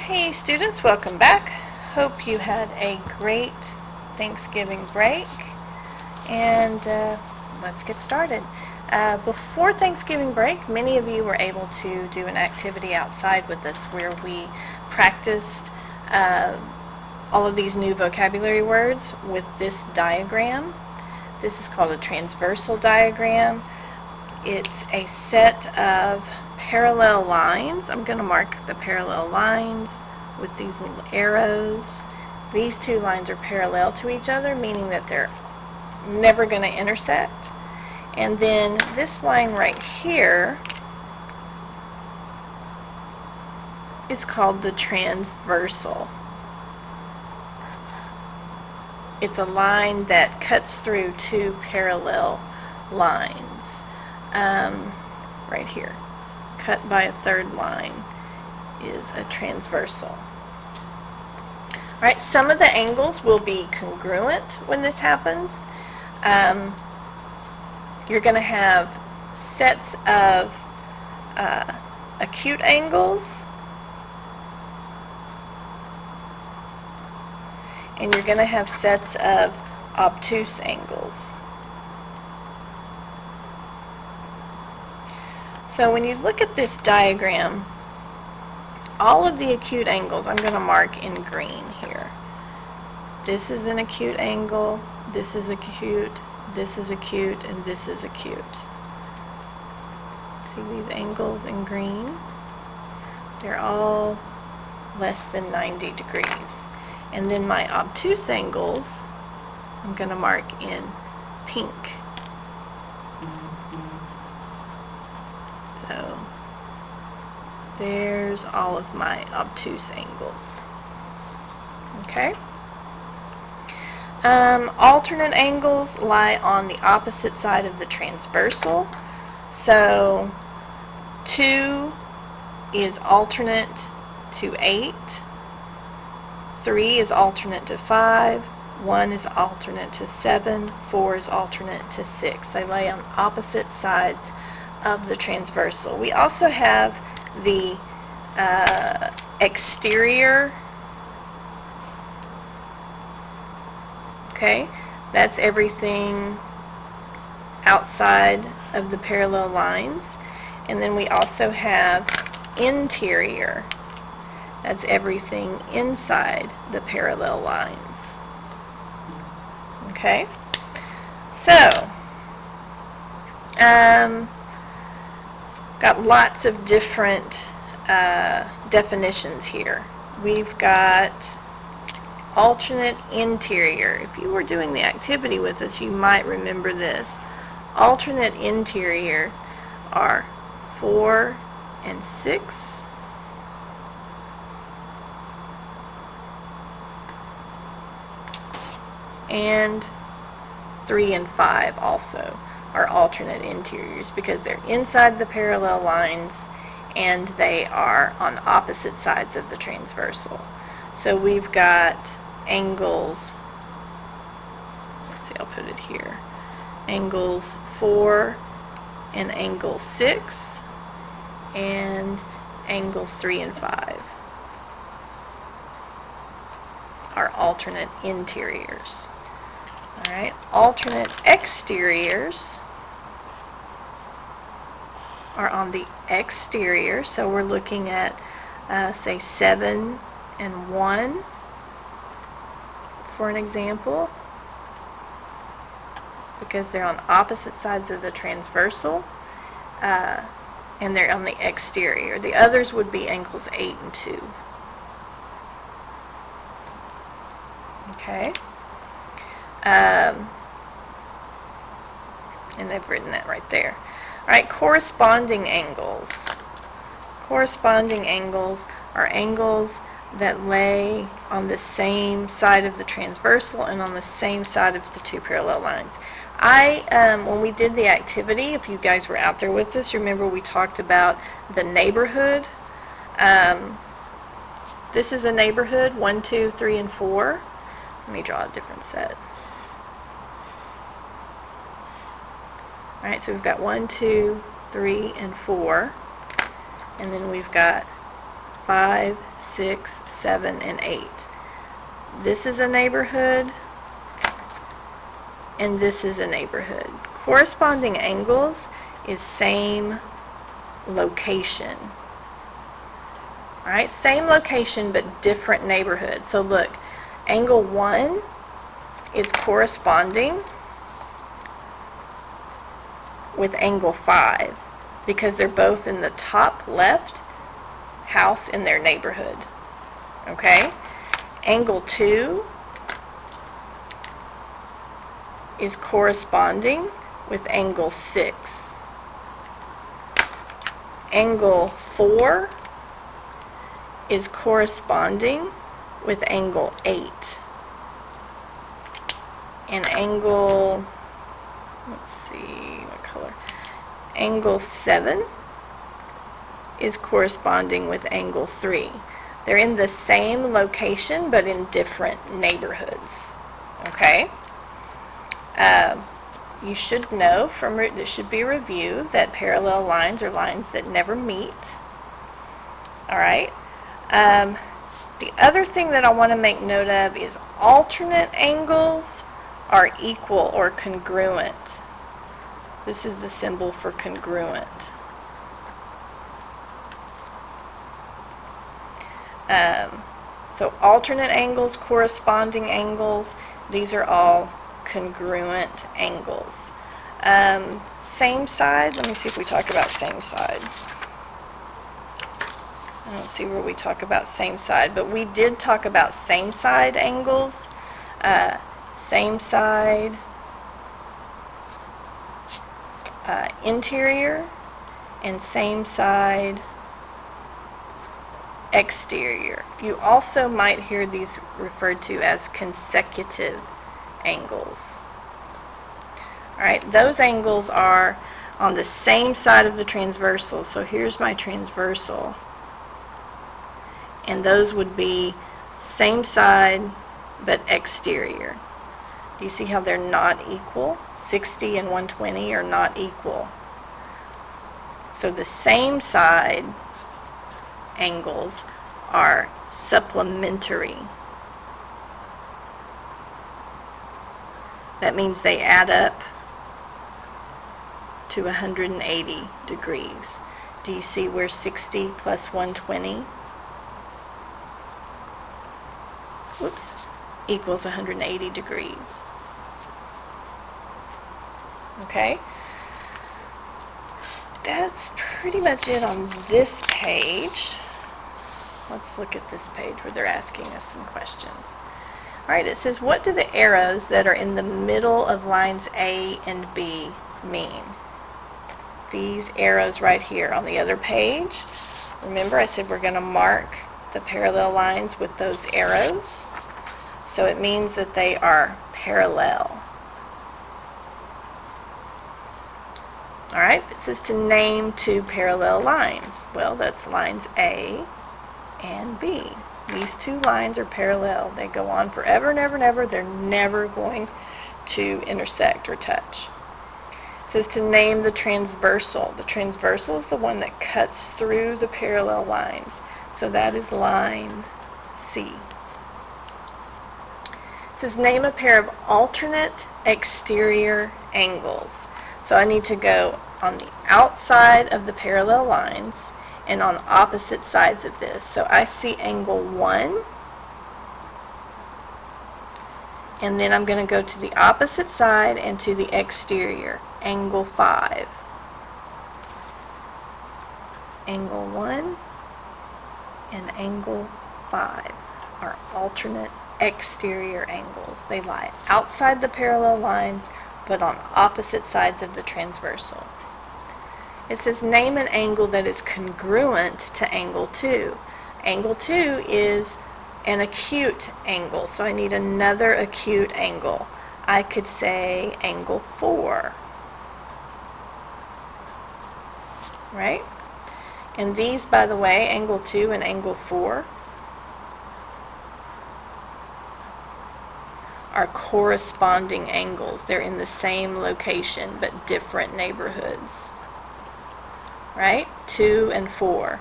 Hey students, welcome back. Hope you had a great Thanksgiving break, and let's get started. Before Thanksgiving break, many of you were able to do an activity outside with us where we practiced all of these new vocabulary words with this diagram. This is called a transversal diagram. It's a set of parallel lines. I'm going to mark the parallel lines with these little arrows. These two lines are parallel to each other, meaning that they're never going to intersect. And then this line right here is called the transversal. It's a line that cuts through two parallel lines. Right here, cut by a third line, is a transversal. All right, some of the angles will be congruent when this happens. You're going to have sets of acute angles, and you're going to have sets of obtuse angles. So when you look at this diagram, all of the acute angles I'm going to mark in green here. This is an acute angle, this is acute, this is acute, and this is acute. See these angles in green? They're all less than 90 degrees. And then my obtuse angles, I'm going to mark in pink. So there's all of my obtuse angles. Okay. Alternate angles lie on the opposite side of the transversal. So 2 is alternate to 8. 3 is alternate to 5. 1 is alternate to 7. 4 is alternate to 6. They lay on opposite sides of the transversal. We also have the exterior. Okay, that's everything outside of the parallel lines. And then we also have interior. That's everything inside the parallel lines. Okay, so got lots of different definitions here. We've got alternate interior. If you were doing the activity with us, you might remember this. Alternate interior are 4 and 6. And 3 and 5 also are alternate interiors because they're inside the parallel lines and they are on opposite sides of the transversal. So we've got angles, let's see, I'll put it here, angles 4 and angle 6 and angles 3 and 5 are alternate interiors. All right, alternate exteriors are on the exterior, so we're looking at say 7 and 1 for an example, because they're on opposite sides of the transversal and they're on the exterior. The others would be angles 8 and 2. Okay. And they've written that right there. All right, corresponding angles. Corresponding angles are angles that lay on the same side of the transversal and on the same side of the two parallel lines. When we did the activity, if you guys were out there with us, remember we talked about the neighborhood. This is a neighborhood, 1, 2, 3, and 4. Let me draw a different set. All right, so we've got 1, 2, 3, and 4. And then we've got 5, 6, 7, and 8. This is a neighborhood, and this is a neighborhood. Corresponding angles is same location. All right, same location but different neighborhood. So look, angle 1 is corresponding with angle 5 because they're both in the top left house in their neighborhood. Okay? Angle 2 is corresponding with angle 6. Angle 4 is corresponding with angle 8. And angle, let's see, what color? Angle 7 is corresponding with angle 3. They're in the same location but in different neighborhoods. Okay? You should know from this should be a review that parallel lines are lines that never meet. All right. The other thing that I want to make note of is alternate angles are equal or congruent. This is the symbol for congruent. So alternate angles, corresponding angles, these are all congruent angles. Same side, let me see if we talk about same side. I don't see where we talk about same side, but we did talk about same side angles. Same side interior and same side exterior. You also might hear these referred to as consecutive angles. Alright, those angles are on the same side of the transversal. So here's my transversal. And those would be same side but exterior. Do you see how they're not equal? 60 and 120 are not equal. So the same side angles are supplementary. That means they add up to 180 degrees. Do you see where 60 plus 120 equals 180 degrees? Okay? That's pretty much it on this page. Let's look at this page where they're asking us some questions. Alright, it says, what do the arrows that are in the middle of lines A and B mean? These arrows right here on the other page. Remember, I said we're going to mark the parallel lines with those arrows. So it means that they are parallel. Alright, it says to name two parallel lines. Well, that's lines A and B. These two lines are parallel. They go on forever and ever and ever. They're never going to intersect or touch. It says to name the transversal. The transversal is the one that cuts through the parallel lines. So that is line C. It says name a pair of alternate exterior angles. So I need to go on the outside of the parallel lines and on opposite sides of this. So I see angle 1, and then I'm going to go to the opposite side and to the exterior, angle 5. Angle 1 and angle 5 are alternate exterior angles. They lie outside the parallel lines but on opposite sides of the transversal. It says name an angle that is congruent to angle 2. Angle 2 is an acute angle, so I need another acute angle. I could say angle 4. Right? And these, by the way, angle 2 and angle 4, are corresponding angles. They're in the same location but different neighborhoods. Right? 2 and 4.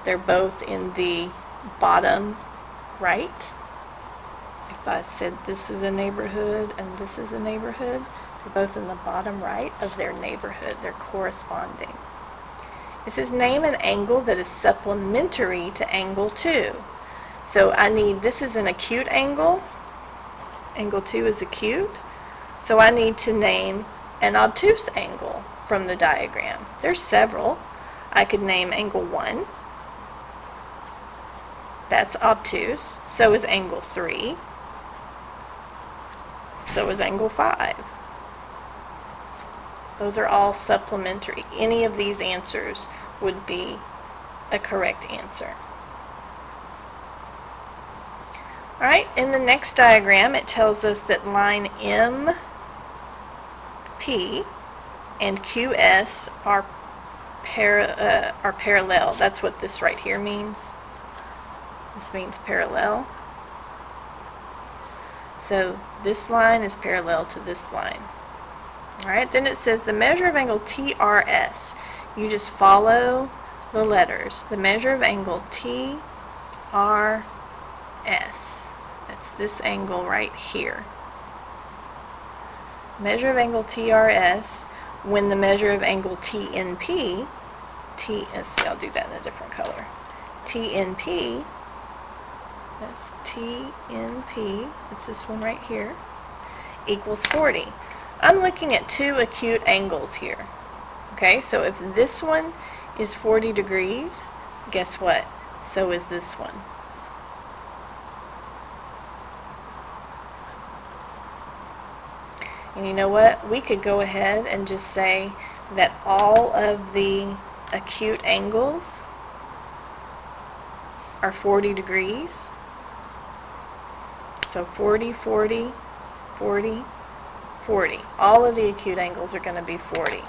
They're both in the bottom right. If I said this is a neighborhood and this is a neighborhood, they're both in the bottom right of their neighborhood. They're corresponding. It says name an angle that is supplementary to angle 2. So I need, this is an acute angle. Angle 2 is acute. So I need to name an obtuse angle from the diagram. There's several. I could name angle 1. That's obtuse. So is angle 3. So is angle 5. Those are all supplementary. Any of these answers would be a correct answer. All right, in the next diagram, it tells us that line MP and QS are parallel. That's what this right here means. This means parallel. So this line is parallel to this line. All right, then it says the measure of angle TRS. You just follow the letters. The measure of angle TRS. That's this angle right here. Measure of angle TRS when the measure of angle TNP, I'll do that in a different color. TNP, that's TNP, it's this one right here, equals 40. I'm looking at two acute angles here. Okay, so if this one is 40 degrees, guess what? So is this one. And you know what? We could go ahead and just say that all of the acute angles are 40 degrees. So 40, 40, 40, 40. All of the acute angles are going to be 40.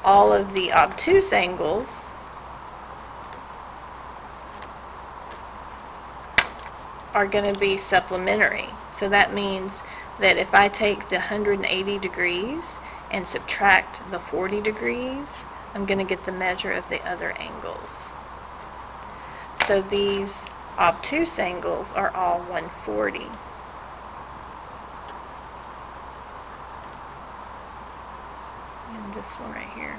All of the obtuse angles are going to be supplementary. So that means that if I take the 180 degrees and subtract the 40 degrees, I'm going to get the measure of the other angles. So these obtuse angles are all 140. And this one right here.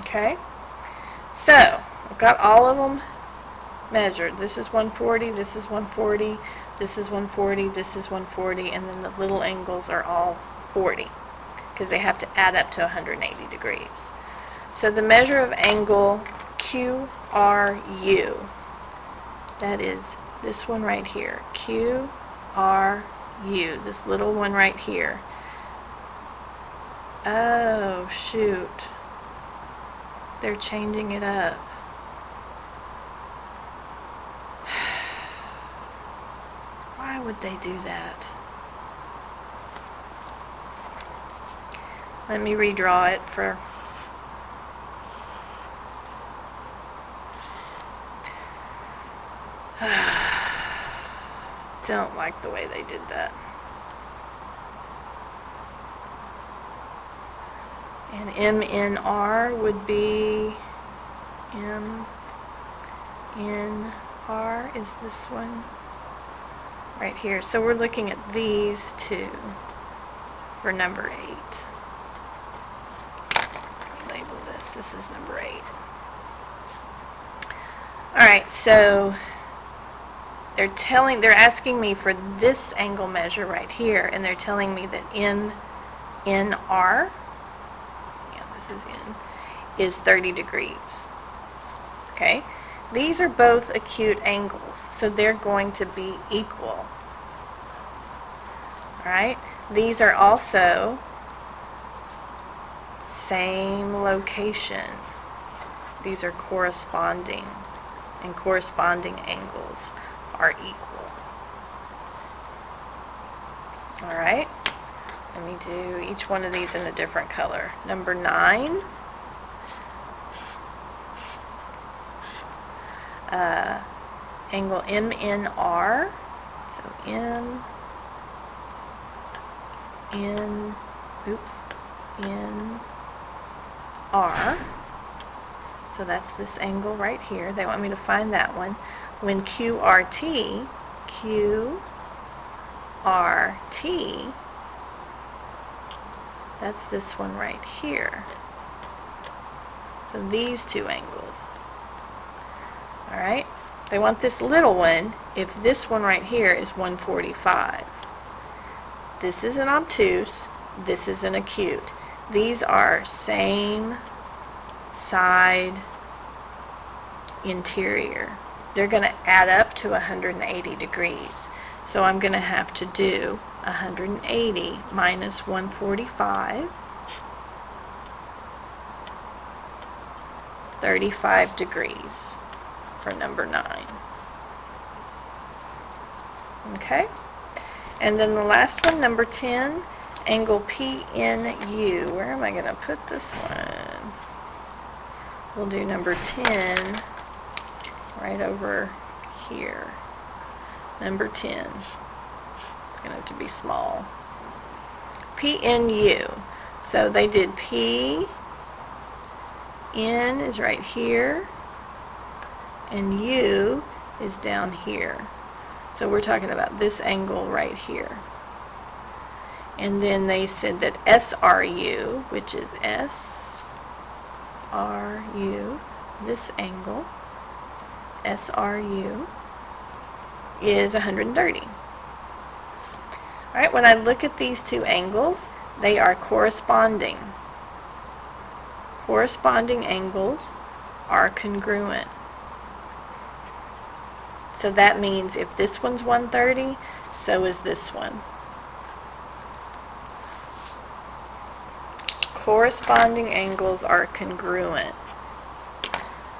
Okay, so I've got all of them measured. This is 140, this is 140, this is 140, this is 140, and then the little angles are all 40 because they have to add up to 180 degrees. So the measure of angle QRU, that is this one right here, QRU, this little one right here. Oh, shoot. They're changing it up. Why would they do that? Let me redraw it for... Don't like the way they did that. And MNR would be MNR is this one right here. So we're looking at these two for number 8. Label this. This is number 8. Alright, so they're asking me for this angle measure right here, and they're telling me that MNR, is in, is 30 degrees. Okay, these are both acute angles, so they're going to be equal. Alright, these are also same location. These are corresponding, and corresponding angles are equal. Alright, let me do each one of these in a different color. Number 9. Angle MNR. So R, so that's this angle right here. They want me to find that one. When QRT, that's this one right here. So these two angles. All right. They want this little one if this one right here is 145. This is an obtuse, this is an acute. These are same side interior. They're going to add up to 180 degrees. So I'm going to have to do 180 minus 145, 35 degrees for number 9. Okay? And then the last one, number 10, angle PNU. Where am I going to put this one? We'll do number 10 right over here. Number 10. It's going to have to be small. PNU. So they did P, N is right here, and U is down here. So we're talking about this angle right here. And then they said that SRU, which is SRU, this angle, SRU, is 130. All right, when I look at these two angles, they are corresponding. Corresponding angles are congruent. So that means if this one's 130, so is this one. Corresponding angles are congruent.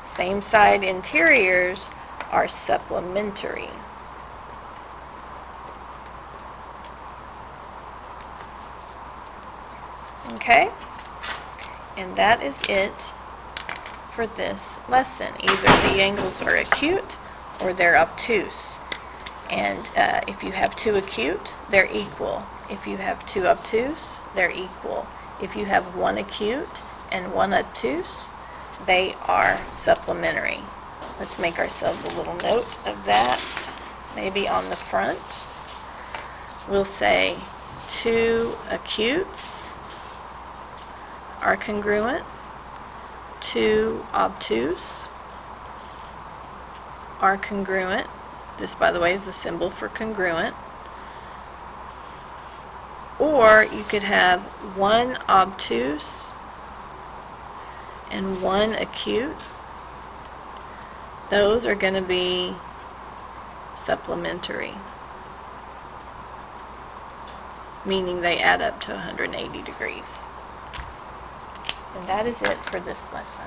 Same side interiors are supplementary. Okay? And that is it for this lesson. Either the angles are acute or they're obtuse. And if you have two acute, they're equal. If you have two obtuse, they're equal. If you have one acute and one obtuse, they are supplementary. Let's make ourselves a little note of that. Maybe on the front, we'll say two acutes are congruent, two obtuse are congruent. This, by the way, is the symbol for congruent. Or you could have one obtuse and one acute. Those are going to be supplementary, meaning they add up to 180 degrees. And that is it for this lesson.